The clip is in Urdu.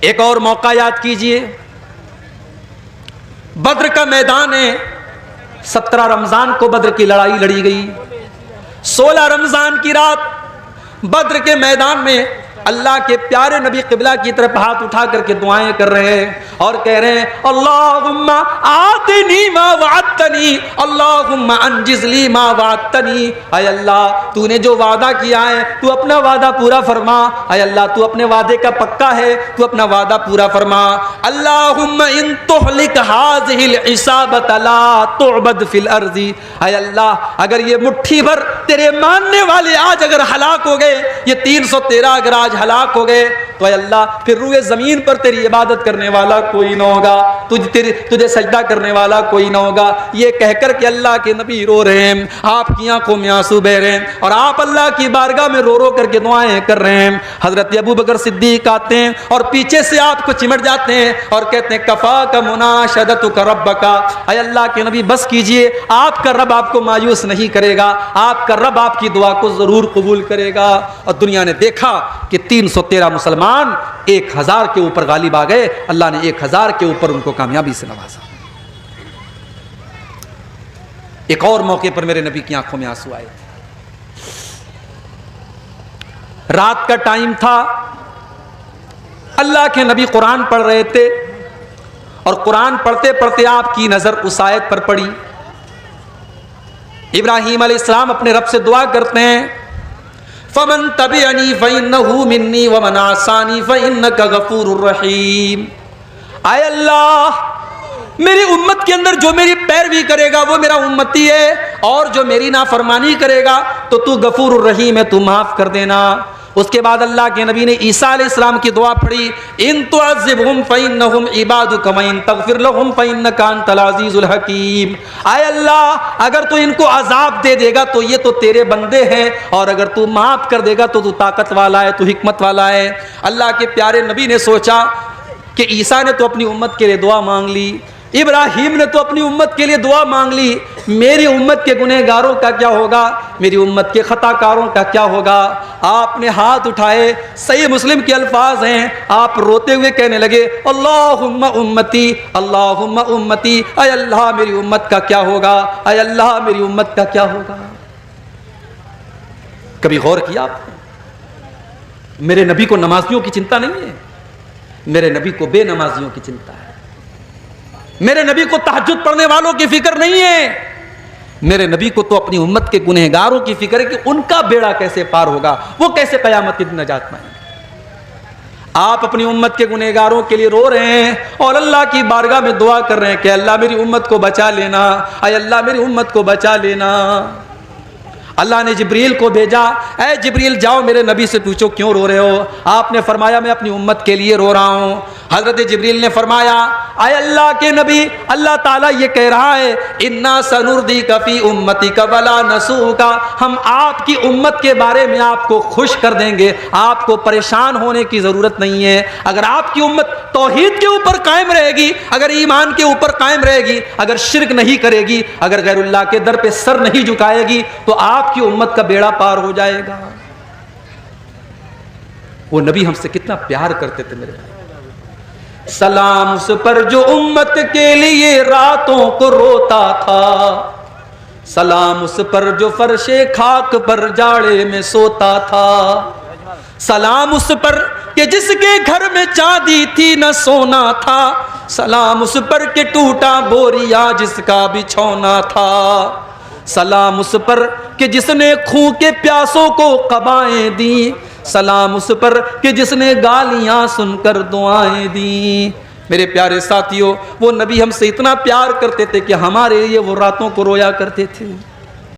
ایک اور موقع یاد کیجئے، بدر کا میدان ہے، 17 رمضان کو بدر کی لڑائی لڑی گئی، 16 رمضان کی رات بدر کے میدان میں اللہ کے پیارے نبی قبلہ کی طرف ہاتھ اٹھا کر کے دعائیں کر رہے ہیں اور کہہ رہے ہیں اللہم آتنی ما وعدتنی، اللہم انجز لی ما وعدتنی، اے اللہ تو نے جو وعدہ کیا ہے تو اپنا وعدہ پورا فرما، اے اللہ تو اپنے وعدے کا پکا ہے، تو اپنا وعدہ پورا فرما، اللہم ان تہلک ہذہ العصابۃ لا تعبد فی الارض، اے اللہ اگر یہ مٹھی بھر تیرے ماننے والے آج اگر ہلاک ہو گئے، یہ 313 اگر آج ہلاک ہو گئے تو اے اللہ پھر روئے زمین پر تیری عبادت کرنے والا کوئی نہ ہوگا، تجھے سجدہ کرنے والا کوئی نہ ہوگا۔ یہ کہہ کر کہ اللہ کے نبی رو رہے ہیں، آپ کی آنکھوں میں آنسو بہ رہے ہیں اور آپ اللہ کی بارگاہ میں رو رو کر کے دعائیں کر رہے ہیں۔ حضرت ابو بکر صدیق آتے ہیں اور پیچھے سے آپ کو چمٹ جاتے ہیں اور کہتے ہیں کفاک مناشدتک ربک، اے اللہ کے نبی بس کیجئے، آپ کا رب آپ کو مایوس نہیں کرے گا، آپ کا رب آپ کی دعا کو ضرور قبول کرے گا۔ اور دنیا نے دیکھا کہ 313 مسلمان 1000 کے اوپر غالب آ گئے، اللہ نے 1000 کے اوپر ان کو کامیابی سے نوازا۔ ایک اور موقع پر میرے نبی کی آنکھوں میں آنسو آئے، رات کا ٹائم تھا، اللہ کے نبی قرآن پڑھ رہے تھے اور قرآن پڑھتے پڑھتے آپ کی نظر اس آیت پر پڑی، ابراہیم علیہ السلام اپنے رب سے دعا کرتے ہیں فَمَن تَبِعَنِي فَإِنَّهُ مِنِّي وَمَنْ عَصَانِي فَإِنَّكَ غَفُورٌ رَحِيمٌ، اے اللہ میری امت کے اندر جو میری پیروی کرے گا وہ میرا امتی ہے، اور جو میری نافرمانی کرے گا تو تو غفور الرحیم ہے، تو معاف کر دینا۔ اس کے بعد اللہ کے نبی نے عیسیٰ علیہ السلام کی دعا پڑھی ان تعذبہم فإنہم عبادک وإن تغفر لہم فإنک انت العزیز الحکیم، اے اللہ اگر تو ان کو عذاب دے دے گا تو یہ تو تیرے بندے ہیں، اور اگر تو معاف کر دے گا تو تو طاقت والا ہے، تو حکمت والا ہے۔ اللہ کے پیارے نبی نے سوچا کہ عیسیٰ نے تو اپنی امت کے لیے دعا مانگ لی، ابراہیم نے تو اپنی امت کے لیے دعا مانگ لی، میری امت کے گنہگاروں کا کیا ہوگا، میری امت کے خطا کاروں کا کیا ہوگا؟ آپ نے ہاتھ اٹھائے، صحیح مسلم کے الفاظ ہیں، آپ روتے ہوئے کہنے لگے اللہم امتی اللہم امتی، اے اللہ میری امت کا کیا ہوگا، اے اللہ میری امت کا کیا ہوگا؟ کبھی غور کیا آپ نے؟ میرے نبی کو نمازیوں کی چنتا نہیں ہے، میرے نبی کو بے نمازیوں کی چنتا ہے، میرے نبی کو تہجد پڑھنے والوں کی فکر نہیں ہے، میرے نبی کو تو اپنی امت کے گنہگاروں کی فکر ہے کہ ان کا بیڑا کیسے پار ہوگا، وہ کیسے قیامت کی نجات پائیں گے۔ آپ اپنی امت کے گنہگاروں کے لیے رو رہے ہیں اور اللہ کی بارگاہ میں دعا کر رہے ہیں کہ اللہ میری امت کو بچا لینا، اے اللہ میری امت کو بچا لینا۔ اللہ نے جبریل کو بھیجا، اے جبریل جاؤ میرے نبی سے پوچھو کیوں رو رہے ہو؟ آپ نے فرمایا میں اپنی امت کے لیے رو رہا ہوں۔ حضرت جبریل نے فرمایا اے اللہ کے نبی، اللہ تعالیٰ یہ کہہ رہا ہے اِنَّا سَنُرْضِيكَ فِي أُمَّتِكَ وَلَا نَسُوءُكَ، ہم آپ کی امت کے بارے میں آپ کو خوش کر دیں گے، آپ کو پریشان ہونے کی ضرورت نہیں ہے۔ اگر آپ کی امت توحید کے اوپر قائم رہے گی، اگر ایمان کے اوپر قائم رہے گی، اگر شرک نہیں کرے گی، اگر غیر اللہ کے در پہ سر نہیں جھکائے گی تو آپ کی امت کا بیڑا پار ہو جائے گا۔ وہ نبی ہم سے کتنا پیار کرتے تھے میرے بھائی۔ سلام اس پر جو امت کے لیے راتوں کو روتا تھا، سلام اس پر جو فرش خاک پر جاڑے میں سوتا تھا، سلام اس پر کہ جس کے گھر میں چاندی تھی نہ سونا تھا، سلام اس پر کہ ٹوٹا بوریا جس کا بچھونا تھا، سلام اس پر کہ جس نے خون کے پیاسوں کو قبائیں دیں، سلام اس پر کہ جس نے گالیاں سن کر دعائیں دیں۔ میرے پیارے ساتھیوں، وہ نبی ہم سے اتنا پیار کرتے تھے کہ ہمارے لیے وہ راتوں کو رویا کرتے تھے۔